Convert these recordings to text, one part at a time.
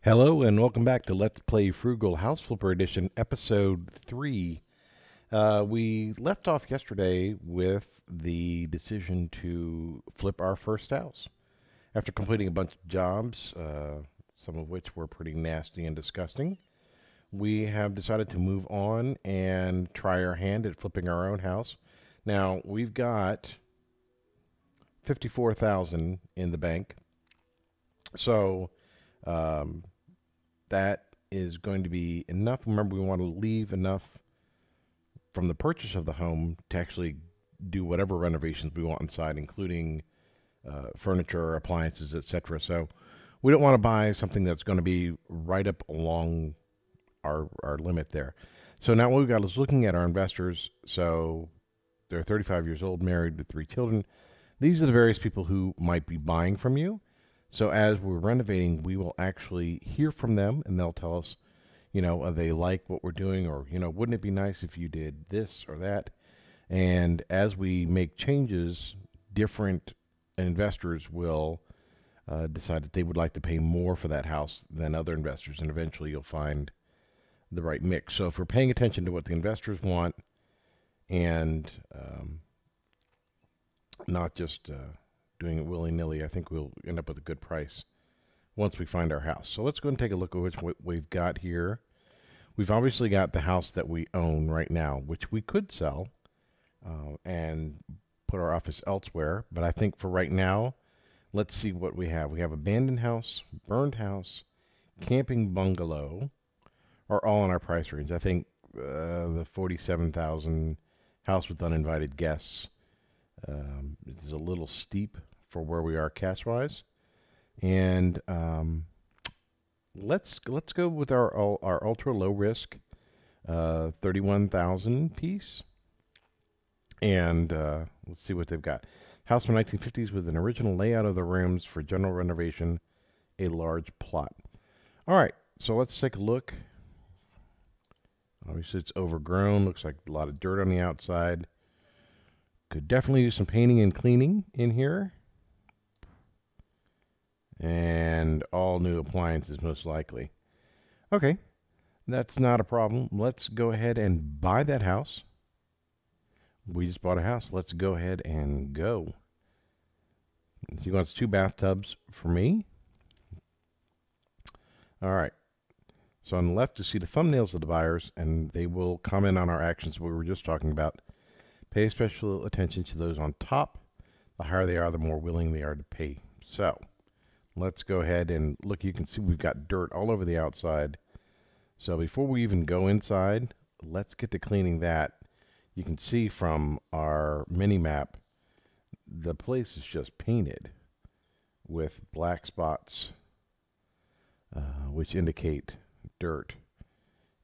Hello and welcome back to Let's Play Frugal House Flipper Edition, Episode 3. We left off yesterday with the decision to flip our first house. After completing a bunch of jobs, some of which were pretty nasty and disgusting, we have decided to move on and try our hand at flipping our own house. Now, we've got $54,000 in the bank. So, that is going to be enough. Remember, we want to leave enough from the purchase of the home to actually do whatever renovations we want inside, including furniture, appliances, etc. So we don't want to buy something that's going to be right up along our limit there. So now what we've got is looking at our investors. So they're 35 years old, married with 3 children. These are the various people who might be buying from you. So as we're renovating, we will actually hear from them, and they'll tell us, they like what we're doing, or, wouldn't it be nice if you did this or that? And as we make changes, different investors will decide that they would like to pay more for that house than other investors, and eventually you'll find the right mix. So if we're paying attention to what the investors want and not just doing it willy-nilly, I think we'll end up with a good price once we find our house. So let's go and take a look at what we've got here. We've obviously got the house that we own right now, which we could sell and put our office elsewhere. But I think for right now, let's see what we have. We have abandoned house, burned house, camping bungalow are all in our price range. I think the $47,000 house with uninvited guests is a little steep for where we are cash-wise, and let's go with our ultra low risk 31,000 piece, and let's see what they've got. House from 1950s with an original layout of the rooms for general renovation, a large plot. All right, so let's take a look. Obviously, it's overgrown. Looks like a lot of dirt on the outside. Could definitely use some painting and cleaning in here. And all new appliances, most likely. Okay, that's not a problem. Let's go ahead and buy that house. We just bought a house. Let's go ahead and go. He wants 2 bathtubs for me. All right. So on the left, you see the thumbnails of the buyers, and they will comment on our actions we were just talking about. Pay special attention to those on top. The higher they are, the more willing they are to pay. So let's go ahead and look. You can see we've got dirt all over the outside. So before we even go inside, let's get to cleaning that. You can see from our mini map, the place is just painted with black spots, which indicate dirt.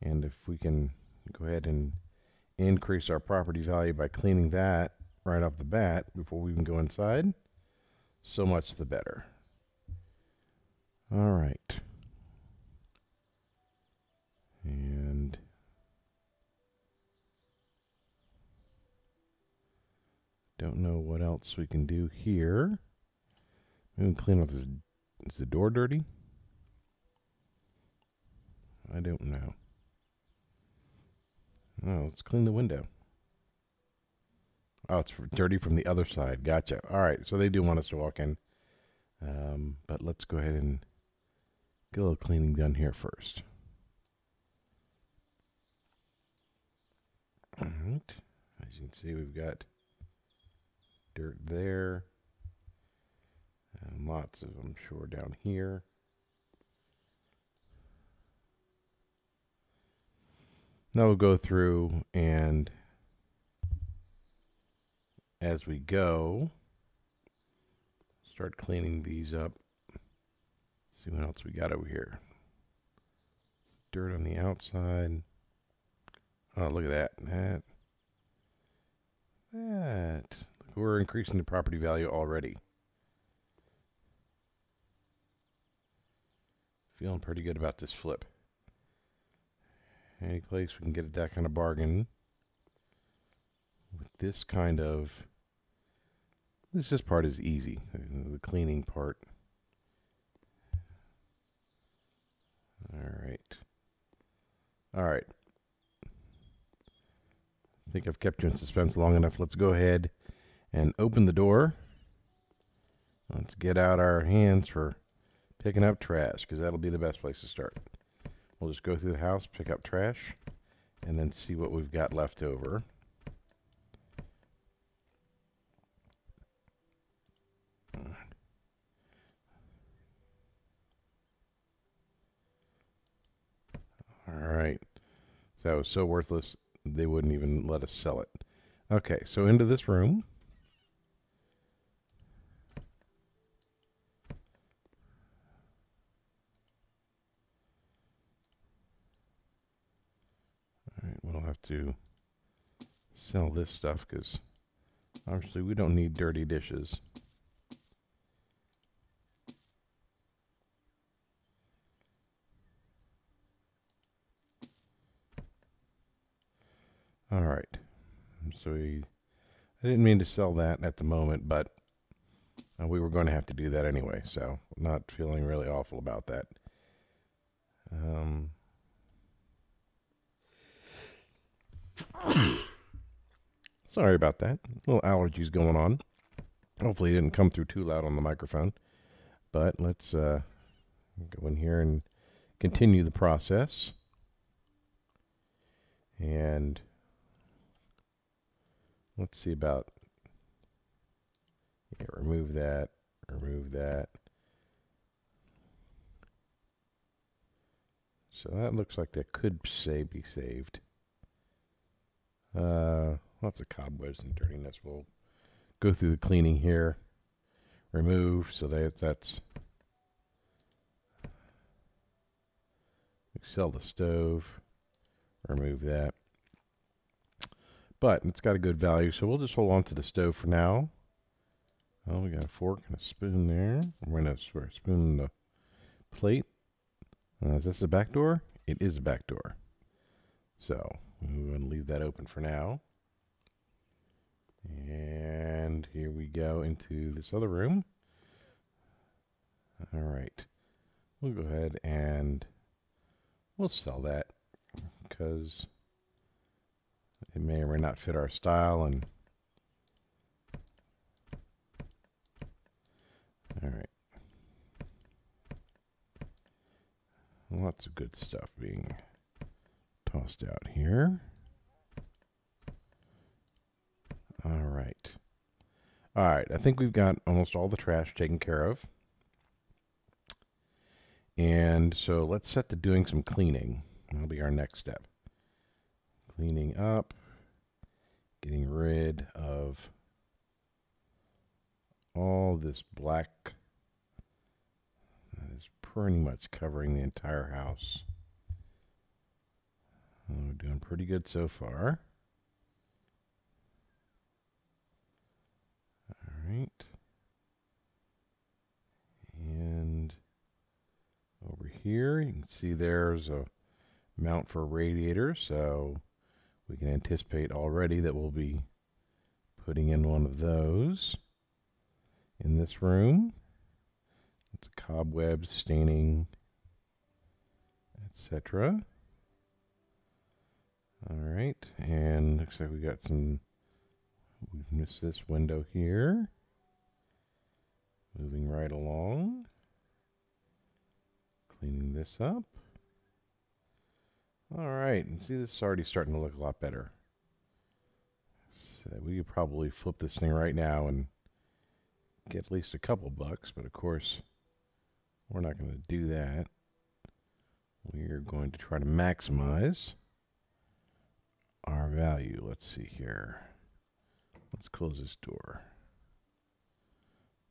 And if we can go ahead and increase our property value by cleaning that right off the bat before we even go inside, so much the better. All right. And don't know what else we can do here. Maybe clean up this. Is the door dirty? I don't know. Oh, let's clean the window. Oh, it's dirty from the other side. Gotcha. All right, so they do want us to walk in. But let's go ahead and get a little cleaning done here first. All right. As you can see, we've got dirt there. And lots of, I'm sure, down here. Now we'll go through, and as we go, start cleaning these up. See what else we got over here. Dirt on the outside. Oh, look at that. That. We're increasing the property value already. Feeling pretty good about this flip. Any place we can get that kind of bargain with this kind of. This part is easy. The cleaning part. right. All right. I think I've kept you in suspense long enough. Let's go ahead and open the door. Let's get out our hands for picking up trash, because that'll be the best place to start. We'll just go through the house, pick up trash, and then see what we've got left over. All right. So that was so worthless, they wouldn't even let us sell it. Okay, so into this room. All right, we'll have to sell this stuff because obviously we don't need dirty dishes. All right, so I didn't mean to sell that at the moment, but we were going to have to do that anyway, so not feeling really awful about that. Sorry about that. Little allergies going on. Hopefully it didn't come through too loud on the microphone. But let's go in here and continue the process. And let's see about, yeah, remove that, remove that. So that looks like that could be saved. Lots of cobwebs and dirtiness. We'll go through the cleaning here. Remove, so that's. Sell the stove. Remove that. But it's got a good value, so we'll just hold on to the stove for now. Oh, we got a fork and a spoon there. We're going to spoon in the plate. Is this a back door? It is a back door. So we're going to leave that open for now. And here we go into this other room. All right. We'll go ahead and we'll sell that because it may or may not fit our style. And all right. Lots of good stuff being tossed out here. All right. All right. I think we've got almost all the trash taken care of. And so let's set to doing some cleaning. That'll be our next step. Cleaning up, getting rid of all this black that is pretty much covering the entire house. We're doing pretty good so far. All right. And over here, you can see there's a mount for a radiator, so we can anticipate already that we'll be putting in one of those in this room. It's a cobwebs, staining, etc. All right, and looks like we got some, we've missed this window here. Moving right along. Cleaning this up. All right, and see, this is already starting to look a lot better. So we could probably flip this thing right now and get at least a couple bucks, but of course, we're not going to do that. We're going to try to maximize our value. Let's see here. Let's close this door.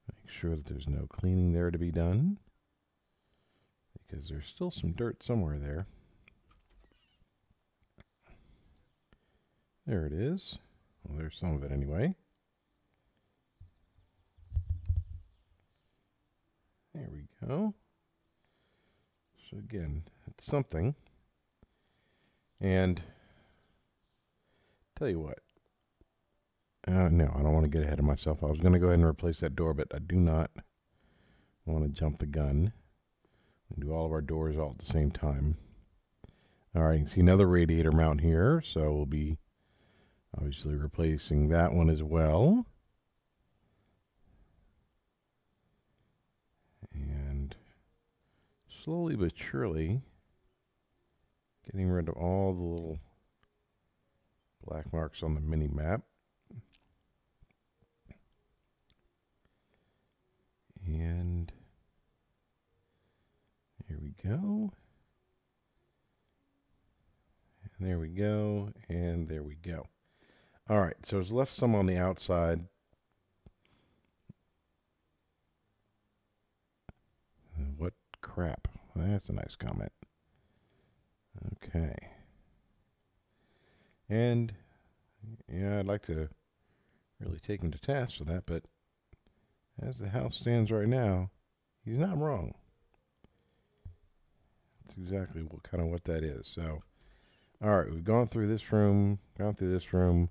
Make sure that there's no cleaning there to be done, because there's still some dirt somewhere there. There it is. Well, there's some of it anyway. There we go. So again, it's something. And tell you what. No, I don't want to get ahead of myself. I was going to go ahead and replace that door, but I do not want to jump the gun and do all of our doors all at the same time. All right, you can see another radiator mount here, so we'll be obviously replacing that one as well. And slowly but surely getting rid of all the little black marks on the mini map. And here we go. And there we go. And there we go. All right, so it's left some on the outside. What crap? That's a nice comment. Okay. And yeah, I'd like to really take him to task for that, but as the house stands right now, he's not wrong. That's exactly what that is. So, all right, we've gone through this room, gone through this room.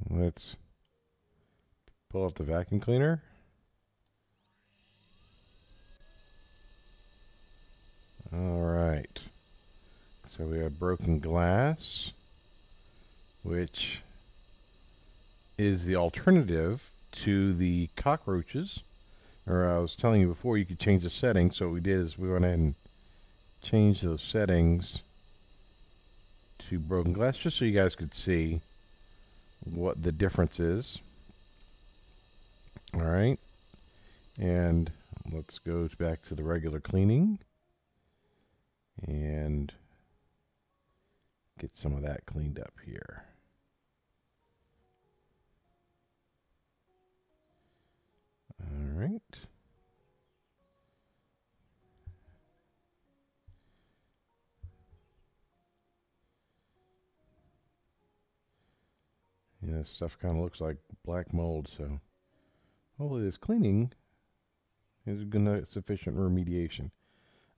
Let's pull out the vacuum cleaner. All right. So we have broken glass, which is the alternative to the cockroaches. Or I was telling you before, you could change the settings. So what we did is we went ahead and changed those settings to broken glass, just so you guys could see what the difference is. All right. And let's go back to the regular cleaning and get some of that cleaned up here. All right. Yeah, this stuff kind of looks like black mold, so hopefully this cleaning is gonna sufficient remediation.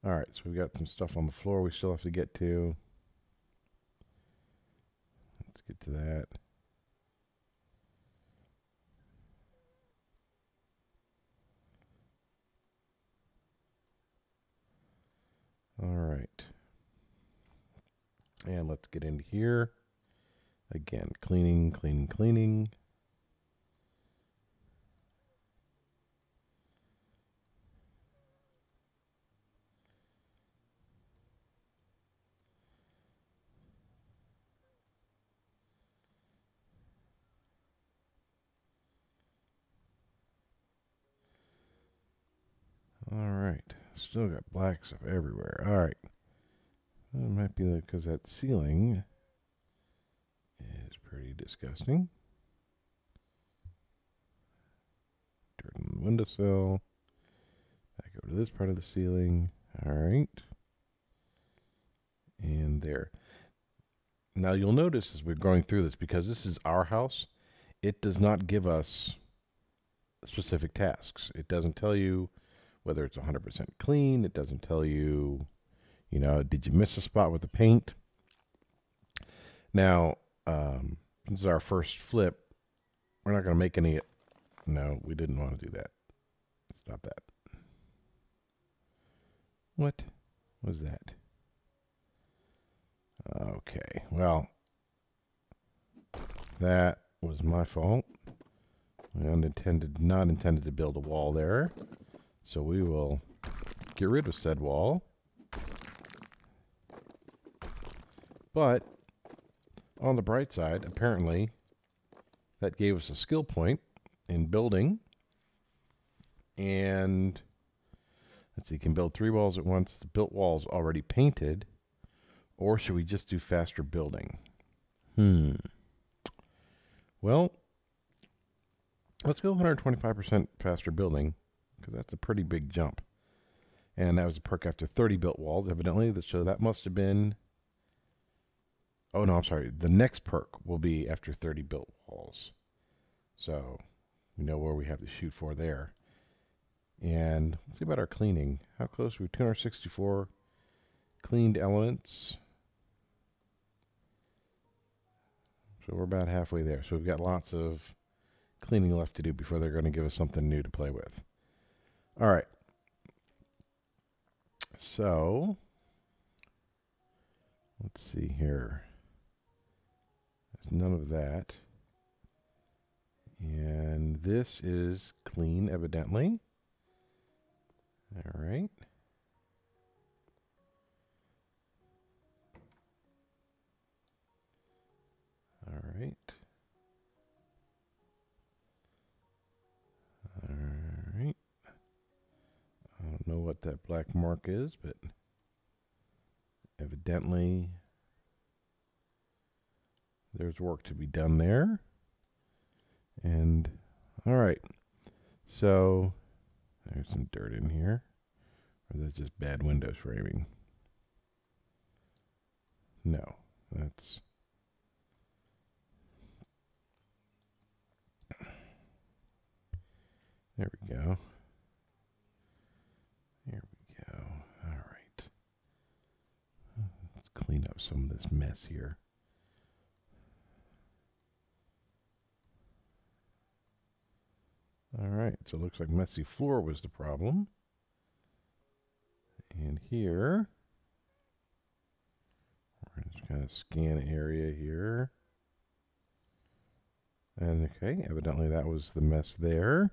All right, so we got some stuff on the floor we still have to get to. Let's get to that. All right. And let's get into here. Again, cleaning, cleaning, cleaning. All right. Still got black stuff everywhere. All right. It might be because that ceiling is pretty disgusting. Dirt on the windowsill. Back over to this part of the ceiling. All right. And there. Now you'll notice as we're going through this, because this is our house, it does not give us specific tasks. It doesn't tell you whether it's 100% clean. It doesn't tell you, you know, did you miss a spot with the paint? Now, this is our first flip. We're not going to make any. No, we didn't want to do that. Stop that. What was that? Okay, well, that was my fault. We not intended to build a wall there. So we will get rid of said wall. But on the bright side, apparently that gave us a skill point in building. And let's see, you can build 3 walls at once. The built wall's already painted. Or should we just do faster building? Well, let's go 125% faster building, because that's a pretty big jump. And that was a perk after 30 built walls, evidently. So that must have been... Oh, no, I'm sorry. The next perk will be after 30 built walls. So we know where we have to shoot for there. And let's see about our cleaning. How close are we? 264 cleaned elements. So we're about halfway there. So we've got lots of cleaning left to do before they're going to give us something new to play with. All right. So Let's see here. There's none of that. And this is clean, evidently. All right. All right. All right. I don't know what that black mark is, but evidently there's work to be done there. And all right. So there's some dirt in here. Or is that just bad window framing? No, that's... There we go. There we go. All right. Let's clean up some of this mess here. All right, so it looks like messy floor was the problem. And here, we're just kind of scan area here. And okay, evidently that was the mess there.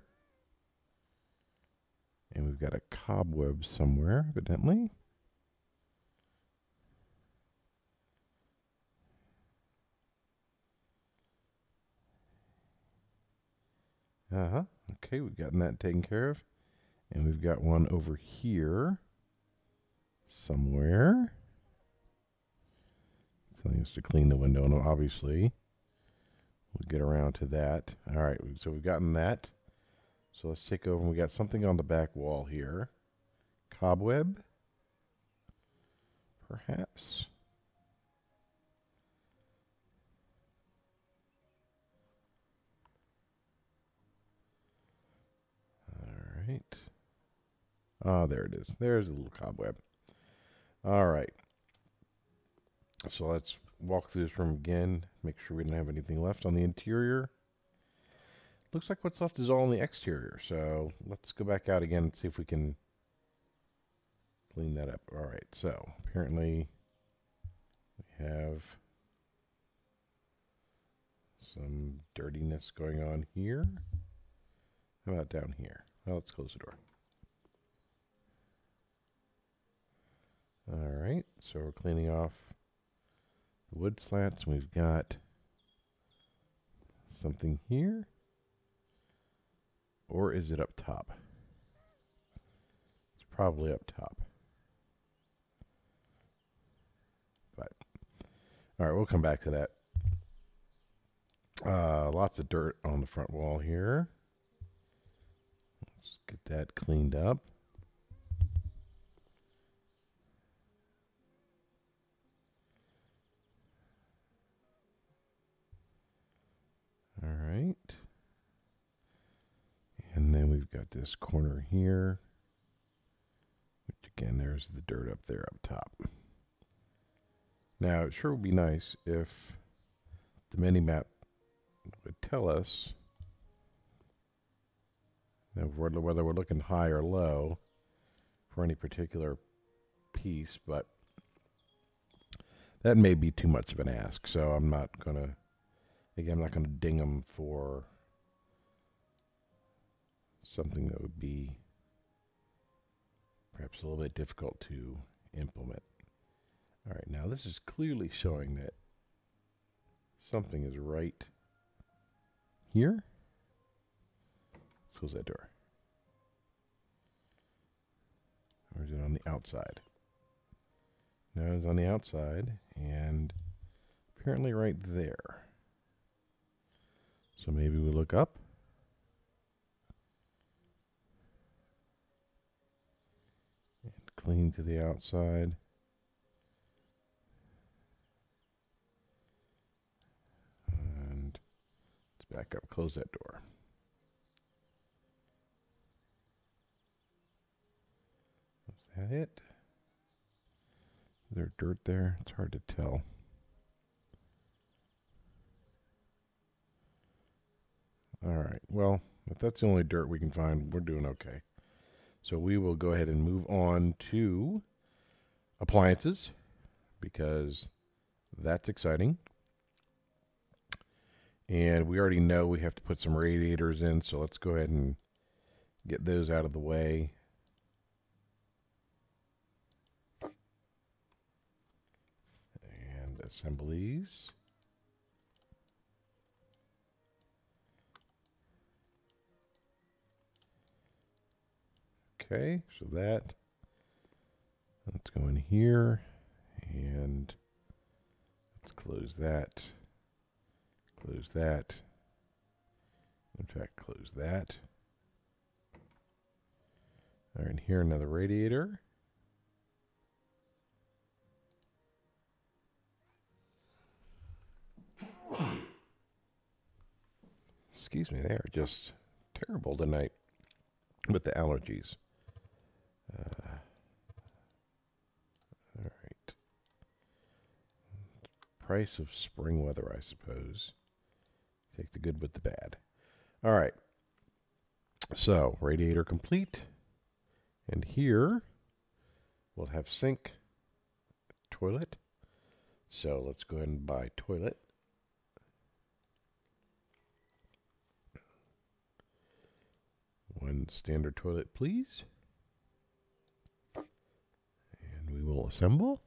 And we've got a cobweb somewhere, evidently. Okay, we've gotten that taken care of. And we've got one over here somewhere. Telling us to clean the window, and obviously we'll get around to that. All right, so we've gotten that. So let's take over, and we got something on the back wall here. Cobweb, perhaps. All right. Ah, there it is. There's a little cobweb. All right. So let's walk through this room again. Make sure we don't have anything left on the interior. Looks like what's left is all on the exterior. So let's go back out again and see if we can clean that up. All right. So apparently we have some dirtiness going on here. How about down here? Well, let's close the door. All right. So we're cleaning off the wood slats. We've got something here. Or is it up top? It's probably up top. But, all right, we'll come back to that. Lots of dirt on the front wall here. Let's get that cleaned up. All right. And then we've got this corner here, which again, there's the dirt up there up top. Now, it sure would be nice if the mini-map would tell us whether we're looking high or low for any particular piece, but that may be too much of an ask, so I'm not going to, again, I'm not going to ding them for something that would be perhaps a little bit difficult to implement. All right, now this is clearly showing that something is right here. Let's close that door. Or is it on the outside? No, it's on the outside, and apparently right there. So maybe we look up. Clean to the outside. And let's back up, close that door. Is that it? Is there dirt there? It's hard to tell. All right, well, if that's the only dirt we can find, we're doing okay. So we will go ahead and move on to appliances, because that's exciting. And we already know we have to put some radiators in, so let's go ahead and get those out of the way. And assemble these. Okay, so let's go in here and let's close that. Close that. In fact, close that. All right, here another radiator. Excuse me, they are just terrible tonight with the allergies. All right. Price of spring weather, I suppose. Take the good with the bad. All right. So, radiator complete. And here we'll have sink, toilet. So, let's go ahead and buy toilet. One standard toilet, please. And we will assemble.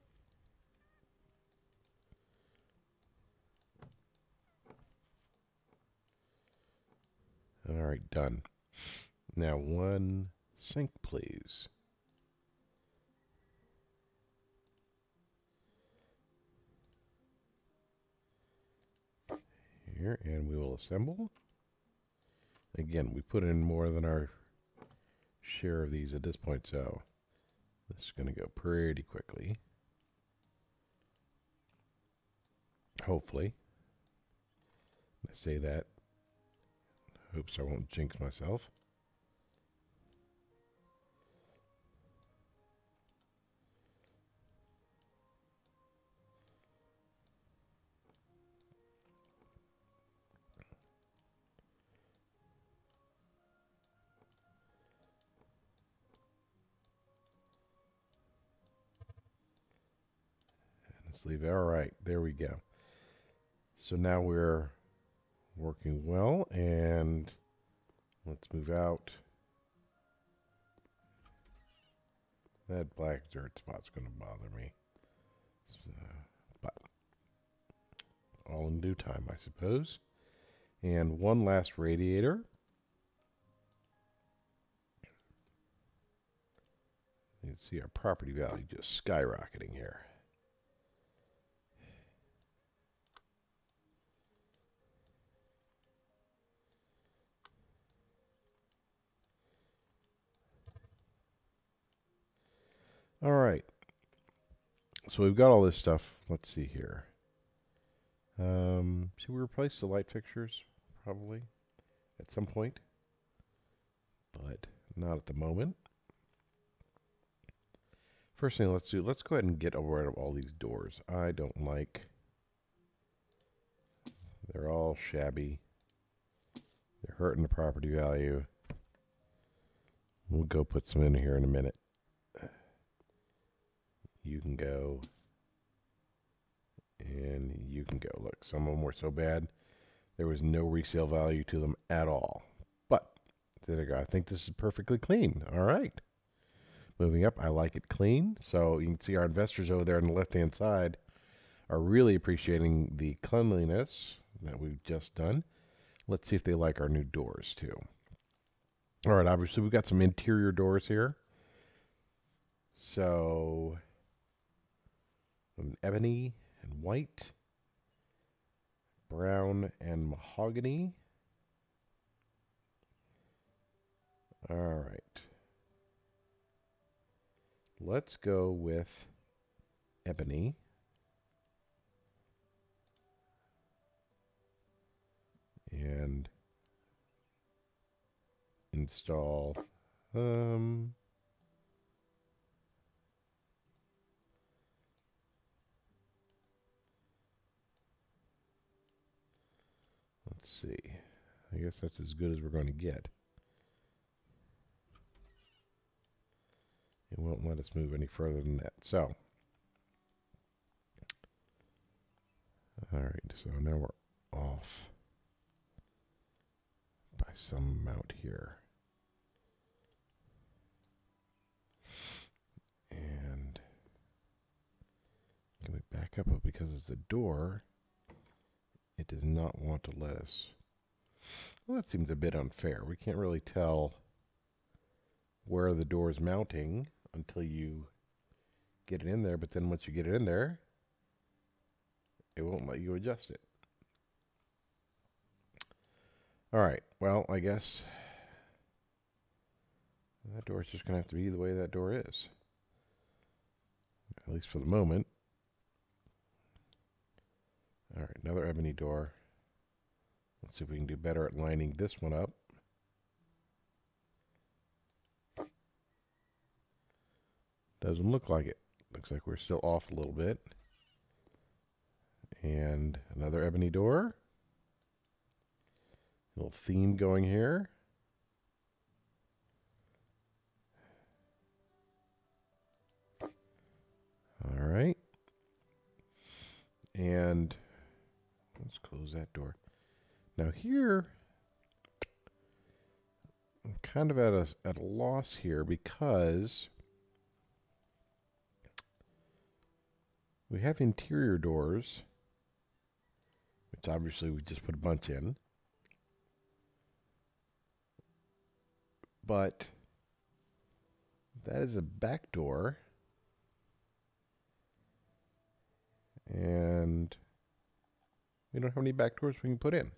All right, done. Now one sink, please. Here, and we will assemble. Again, we put in more than our share of these at this point, so this is going to go pretty quickly. Hopefully. I say that. Hopes I won't jinx myself. Let's leave it. All right, there we go. So now we're working well, and let's move out. That black dirt spot's going to bother me. So, but all in due time, I suppose. And one last radiator. You can see our property value just skyrocketing here. All right. So we've got all this stuff. Let's see here. Should we replace the light fixtures? Probably at some point, but not at the moment. First thing let's go ahead and get rid of all these doors. I don't like. They're all shabby. They're hurting the property value. We'll go put some in here in a minute. You can go. And you can go. Look, some of them were so bad, there was no resale value to them at all. But, there you go. I think this is perfectly clean. All right. Moving up, I like it clean. So, you can see our investors over there on the left-hand side are really appreciating the cleanliness that we've just done. Let's see if they like our new doors, too. All right, obviously, we've got some interior doors here. So, ebony and white, brown and mahogany. All right. Let's go with ebony. And install let's see. I guess that's as good as we're going to get. It won't let us move any further than that. So, All right, so now we're off by some amount here. And can we back up? But because it's a door, it does not want to let us. Well, that seems a bit unfair. We can't really tell where the door is mounting until you get it in there, but then once you get it in there, it won't let you adjust it. All right, well, I guess that door is just going to have to be the way that door is, at least for the moment. All right, another ebony door. Let's see if we can do better at lining this one up. Doesn't look like it. Looks like we're still off a little bit. And another ebony door. Little theme going here. All right. And let's close that door. Now here, I'm kind of at a loss here because we have interior doors, which obviously we just put a bunch in. But that is a back door. And we don't have any back doors we can put in.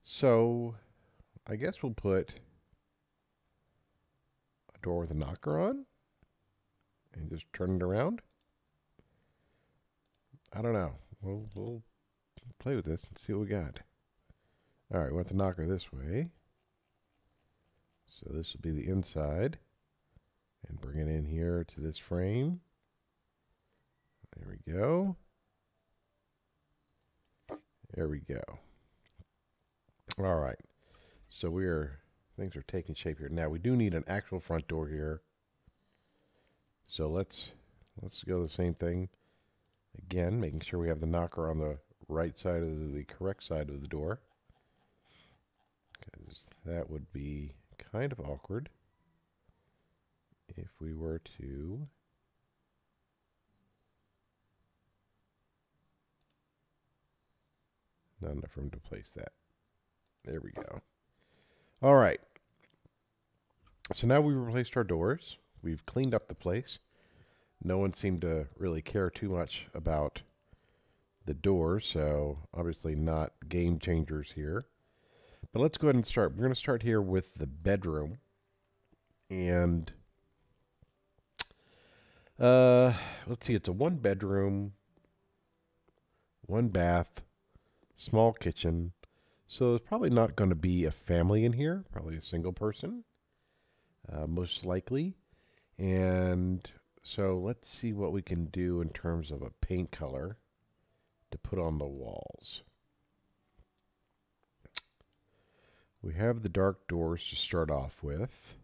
So I guess we'll put a door with a knocker on and just turn it around. I don't know. We'll play with this and see what we got. All right, we want the knocker this way. So this will be the inside. And bring it in here to this frame. There we go. There we go. All right. So things are taking shape here. Now we do need an actual front door here. So let's go the same thing. Again, making sure we have the knocker on the right side of the correct side of the door. Because that would be kind of awkward if we were to not enough room to place that. There we go. All right. So now we've replaced our doors. We've cleaned up the place. No one seemed to really care too much about the doors, so obviously not game changers here. But let's go ahead and start. We're going to start here with the bedroom. And let's see, it's a one bedroom, one bath, small kitchen. So there's probably not going to be a family in here, probably a single person, most likely. And so let's see what we can do in terms of a paint color to put on the walls. We have the dark doors to start off with.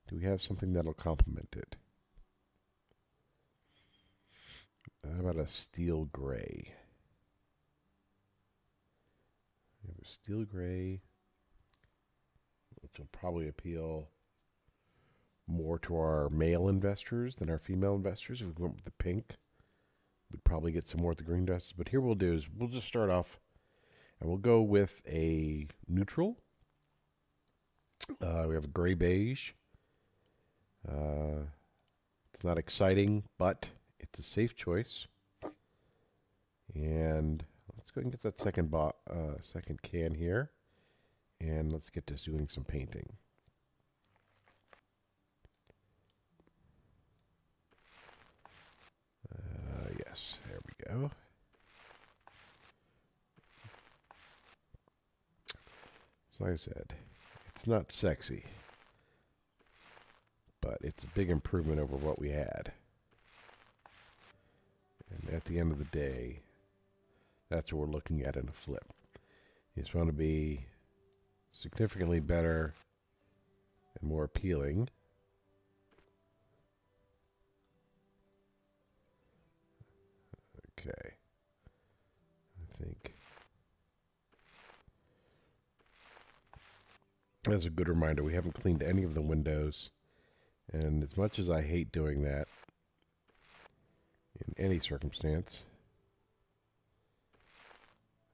Do we have something that'll complement it? How about a steel gray? We have a steel gray, which will probably appeal more to our male investors than our female investors. If we went with the pink, we'd probably get some more of the green dresses. But here we'll do is we'll just start off and we'll go with a neutral. We have a gray beige. It's not exciting, but it's a safe choice. And let's go ahead and get that second can here. And let's get to doing some painting. Yes, there we go. So like I said, it's not sexy, but it's a big improvement over what we had. And at the end of the day, that's what we're looking at in a flip. You just want to be significantly better and more appealing. Okay. I think that's a good reminder. We haven't cleaned any of the windows. And as much as I hate doing that in any circumstance,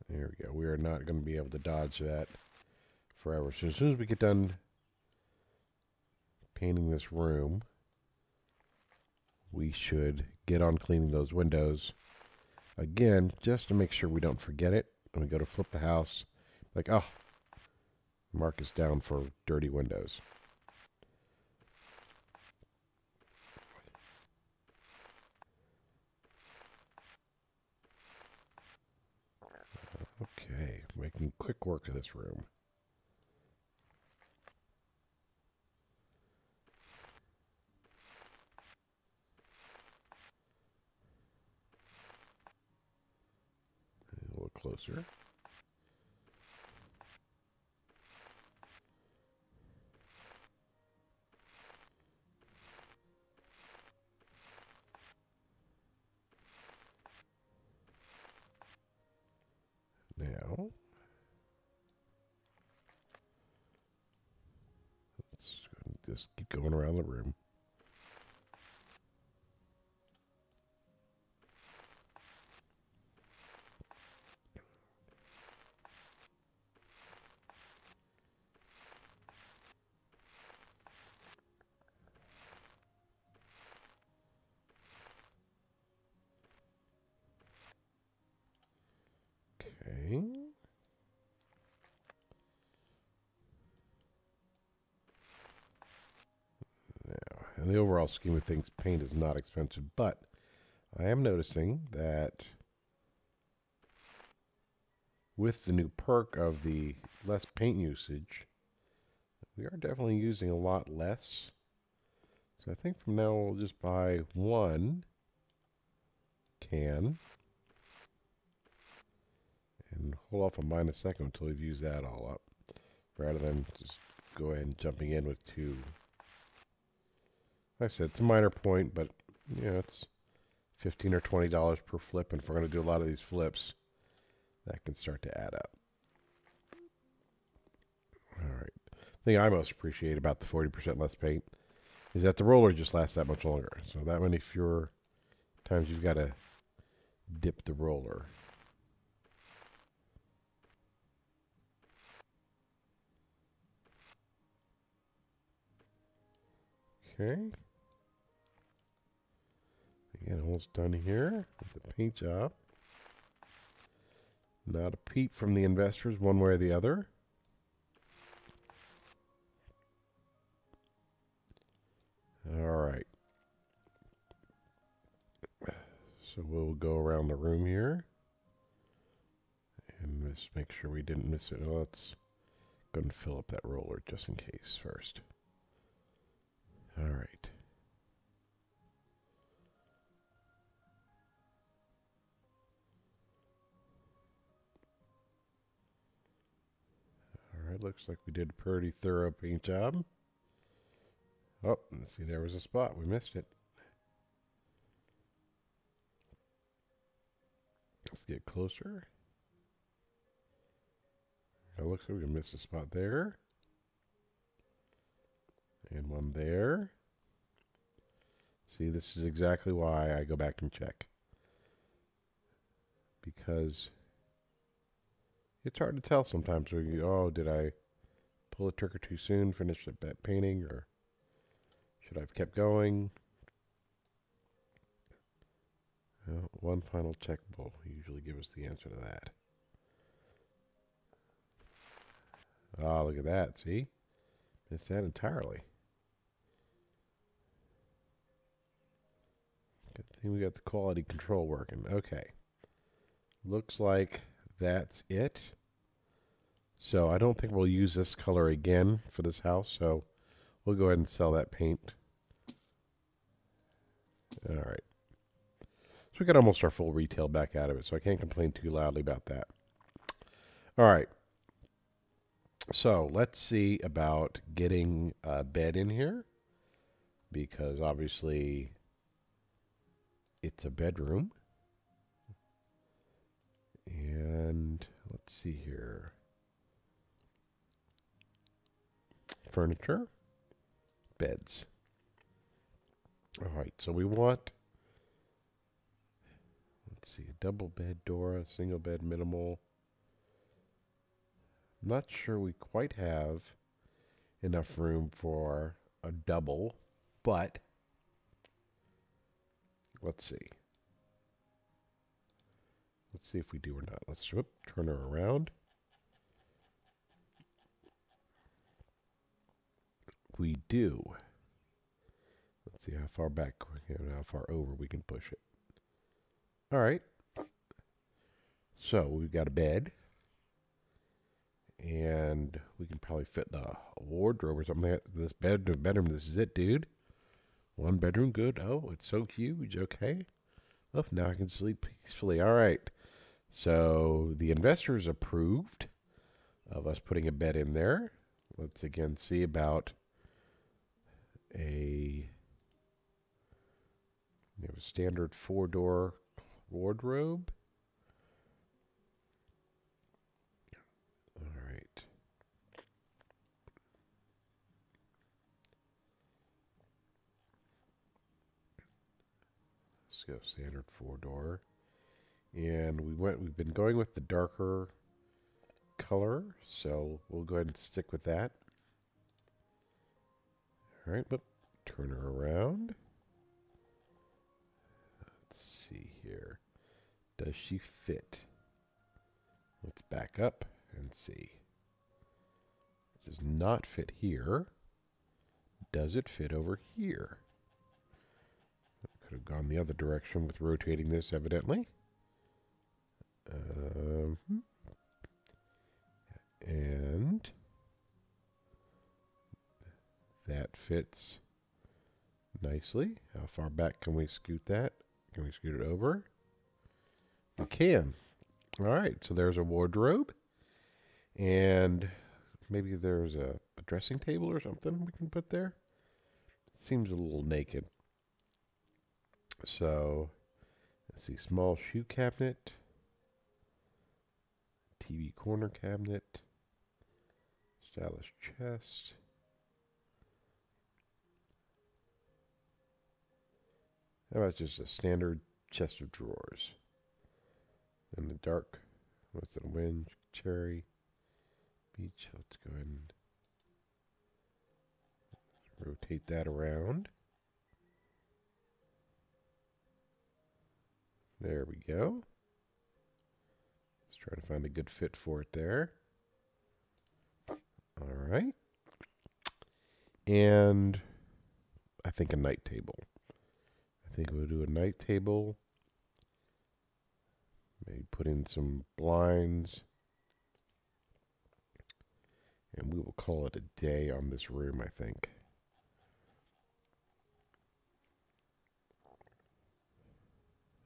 there we go. We are not going to be able to dodge that forever. So as soon as we get done painting this room, we should get on cleaning those windows. Again, just to make sure we don't forget it. When we go to flip the house, like, oh, mark us down for dirty windows. Okay, making quick work of this room. A little closer. Now, let's just keep going around the room. Okay. Now, in the overall scheme of things, paint is not expensive, but I am noticing that with the new perk of the less paint usage, we are definitely using a lot less. So I think from now we'll just buy one can and hold off on buying a second until we've used that all up, rather than just go ahead and jumping in with two. Like I said, it's a minor point, but you know, it's $15 or $20 per flip, and if we're going to do a lot of these flips, that can start to add up. All right. The thing I most appreciate about the 40% less paint is that the roller just lasts that much longer. So that many fewer times you've got to dip the roller. Okay. Again, almost done here with the paint job. Not a peep from the investors one way or the other. All right. So we'll go around the room here and just make sure we didn't miss it. Let's go and fill up that roller just in case first. All right. All right, looks like we did a pretty thorough paint job. Oh, let's see, there was a spot. We missed it. Let's get closer. It looks like we missed a spot there. And one there. See, this is exactly why I go back and check. Because it's hard to tell sometimes. Oh, did I pull the trigger too soon, finish that painting, or should I have kept going? Well, one final check will usually give us the answer to that. Ah, look at that, see? Missed that entirely. Good thing we got the quality control working. Okay. Looks like that's it. So I don't think we'll use this color again for this house, so we'll go ahead and sell that paint. All right. So we got almost our full retail back out of it, so I can't complain too loudly about that. All right. So let's see about getting a bed in here, because obviously it's a bedroom. And let's see here. Furniture, beds. All right, so we want, let's see, a double bed, Dora, single bed, minimal. I'm not sure we quite have enough room for a double, but let's see. Let's see if we do or not. Let's turn her around. We do. Let's see how far back and how far over we can push it. All right. So we've got a bed. And we can probably fit a wardrobe or something. This bedroom, this is it, dude. One bedroom, good. Oh, it's so huge. Okay. Oh, now I can sleep peacefully. All right. So the investors approved of us putting a bed in there. Let's again see about a standard 4-door wardrobe. All right. Let's go standard 4-door. And we've been going with the darker color, so we'll go ahead and stick with that. All right, but turn her around. Let's see here. Does she fit? Let's back up and see. It does not fit here. Does it fit over here? Could have gone the other direction with rotating this, evidently. And that fits nicely. How far back can we scoot that? Can we scoot it over? We can. All right, so there's a wardrobe. And maybe there's a dressing table or something we can put there. Seems a little naked. So, let's see, small shoe cabinet. TV corner cabinet. Stylish chest. How about just a standard chest of drawers? In the dark, with the wind, cherry, beach. Let's go ahead and rotate that around. There we go. Let's try to find a good fit for it there. All right. And I think a night table. I think we'll do a night table. Maybe put in some blinds. And we will call it a day on this room, I think.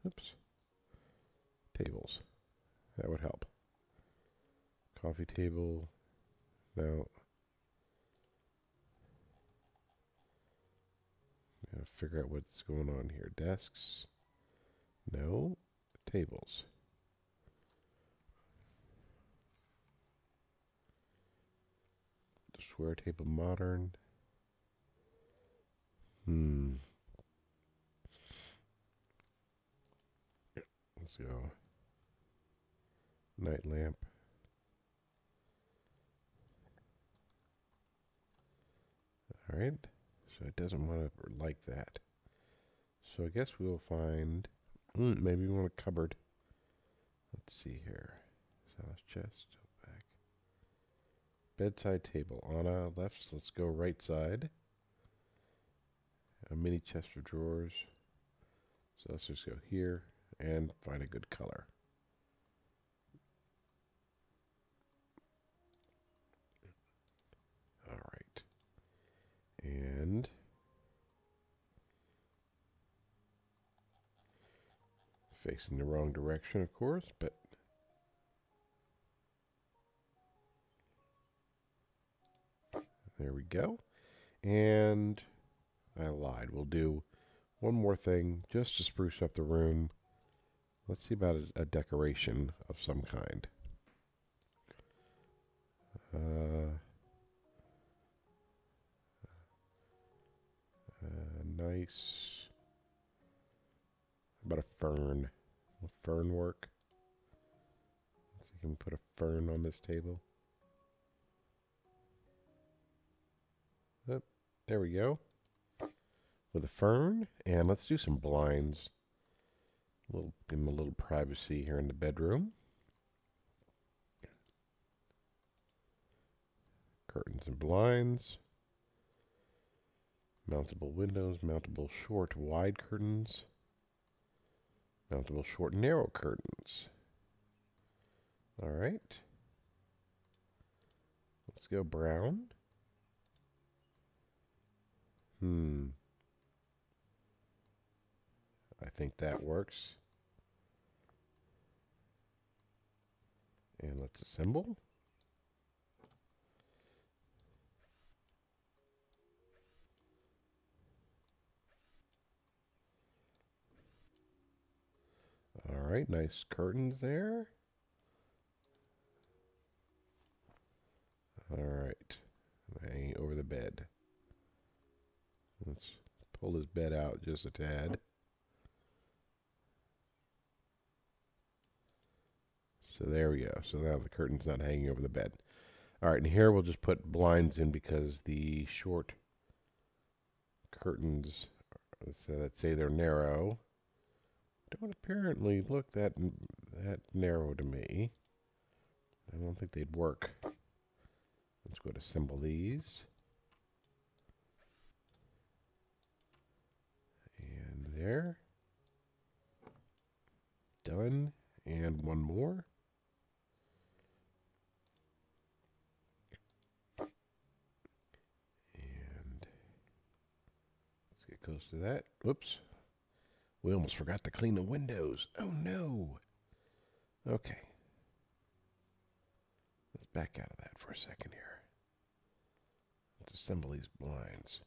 Oops. Tables. That would help. Coffee table. No. Gotta figure out what's going on here. Desks. No. Tables. The square table modern. Let's go. Night lamp. All right. So it doesn't want to like that. So I guess we'll find, maybe we want a cupboard. Let's see here. South chest, back. Bedside table. On left, let's go right side. A mini chest of drawers. So let's just go here and find a good color. All right. And facing the wrong direction, of course, but there we go. And I lied. We'll do one more thing just to spruce up the room. Let's see about a decoration of some kind. Nice. How about a fern? Will fern work? Let's see, can we put a fern on this table? Oh, there we go. With a fern, and let's do some blinds. Give them a little privacy here in the bedroom. Curtains and blinds. Mountable windows, mountable short wide curtains. Mountable short narrow curtains. All right. Let's go brown. I think that works. And let's assemble. All right, nice curtains there. All right, hanging over the bed. Let's pull this bed out just a tad. So there we go. So now the curtain's not hanging over the bed. All right, and here we'll just put blinds in because the short curtains, let's say they're narrow, don't apparently look that narrow to me. I don't think they'd work. Let's go to assemble these. And there. Done. And one more. And let's get close to that. Whoops. We almost forgot to clean the windows. Oh no. Okay. Let's back out of that for a second here. Let's assemble these blinds.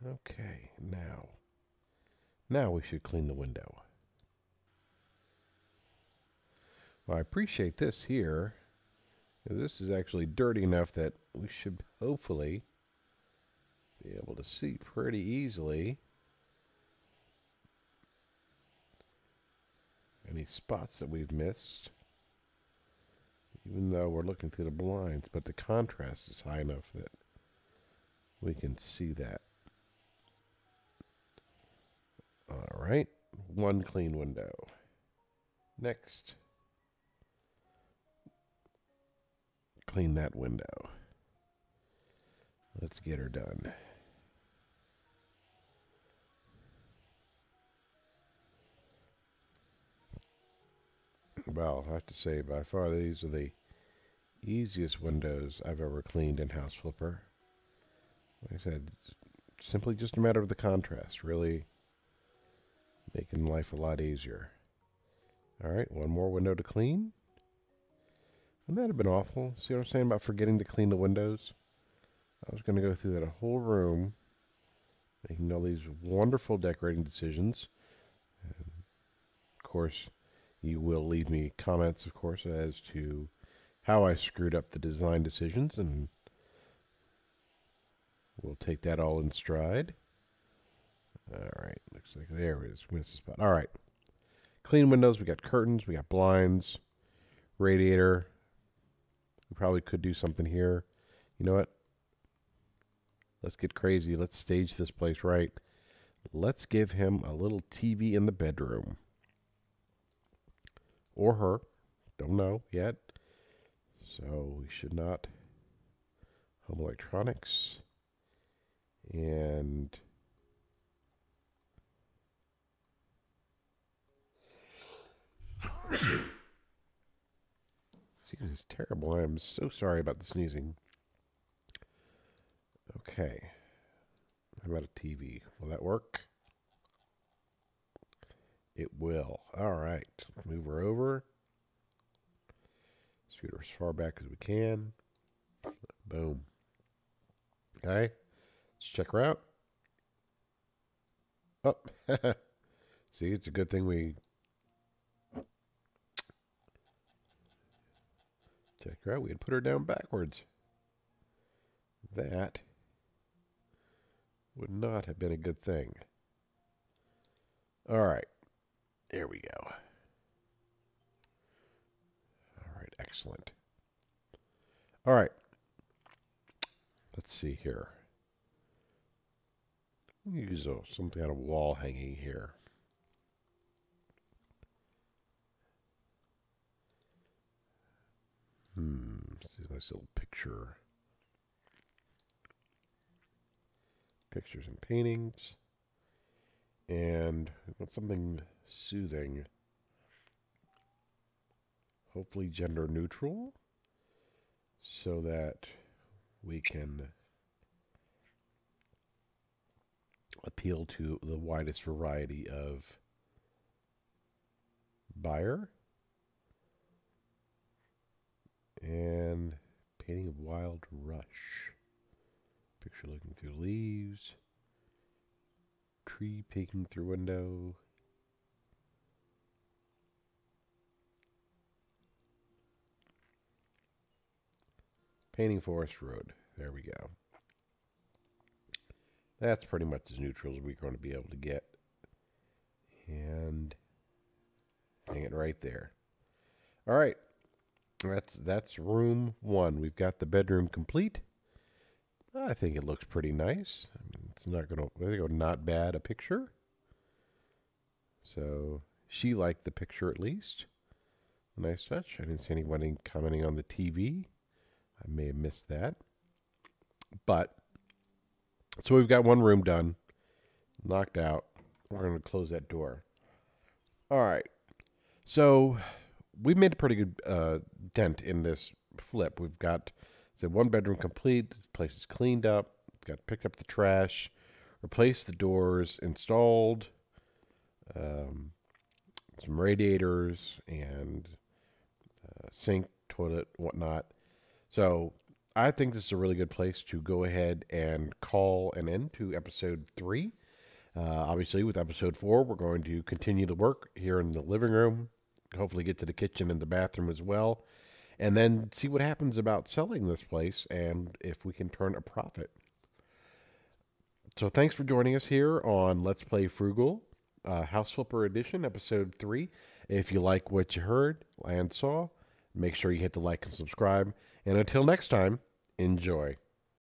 Okay, now we should clean the window. Well, I appreciate this here. This is actually dirty enough that we should hopefully be able to see pretty easily any spots that we've missed, even though we're looking through the blinds, but the contrast is high enough that we can see that. All right, one clean window. Next, clean that window. Let's get her done. Well, I have to say, by far, these are the easiest windows I've ever cleaned in House Flipper. Like I said, it's simply just a matter of the contrast, really making life a lot easier. All right, one more window to clean. Wouldn't that have been awful? See what I'm saying about forgetting to clean the windows? I was going to go through that whole room, making all these wonderful decorating decisions. And of course, you will leave me comments, of course, as to how I screwed up the design decisions, and we'll take that all in stride. All right, looks like there it is. Missed a spot. All right, clean windows. We got curtains. We got blinds. Radiator. We probably could do something here. You know what? Let's get crazy. Let's stage this place right. Let's give him a little TV in the bedroom. Or her. Don't know yet. So we should not. Home electronics. And excuse me, it's terrible. I am so sorry about the sneezing. Okay. How about a TV? Will that work? It will. All right. Move her over. Scoot her as far back as we can. Boom. Okay. Let's check her out. Oh, see, it's a good thing we checked her out. We had put her down backwards. That would not have been a good thing. All right. There we go. All right. Excellent. All right. Let's see here. Use something out of wall hanging here. See a nice little picture. Pictures and paintings. And I want something soothing. Hopefully gender neutral. So that we can appeal to the widest variety of buyer. And painting of wild rush. Picture looking through leaves. Tree peeking through window. Painting forest road. There we go. That's pretty much as neutral as we're going to be able to get. And hang it right there. All right. That's room 1. We've got the bedroom complete. I think it looks pretty nice. I mean, it's not going to, not bad a picture. So she liked the picture at least. Nice touch. I didn't see anybody commenting on the TV. I may have missed that. But, so we've got one room done. Knocked out. We're going to close that door. All right. So we made a pretty good dent in this flip. We've got one bedroom complete. This place is cleaned up. Got picked up the trash, replaced the doors, installed some radiators and sink, toilet, whatnot. So I think this is a really good place to go ahead and call an end to episode 3. Obviously, with episode 4, we're going to continue the work here in the living room, hopefully get to the kitchen and the bathroom as well, and then see what happens about selling this place and if we can turn a profit. So thanks for joining us here on Let's Play Frugal, House Flipper Edition, episode 3. If you like what you heard and saw, make sure you hit the like and subscribe. And until next time, enjoy.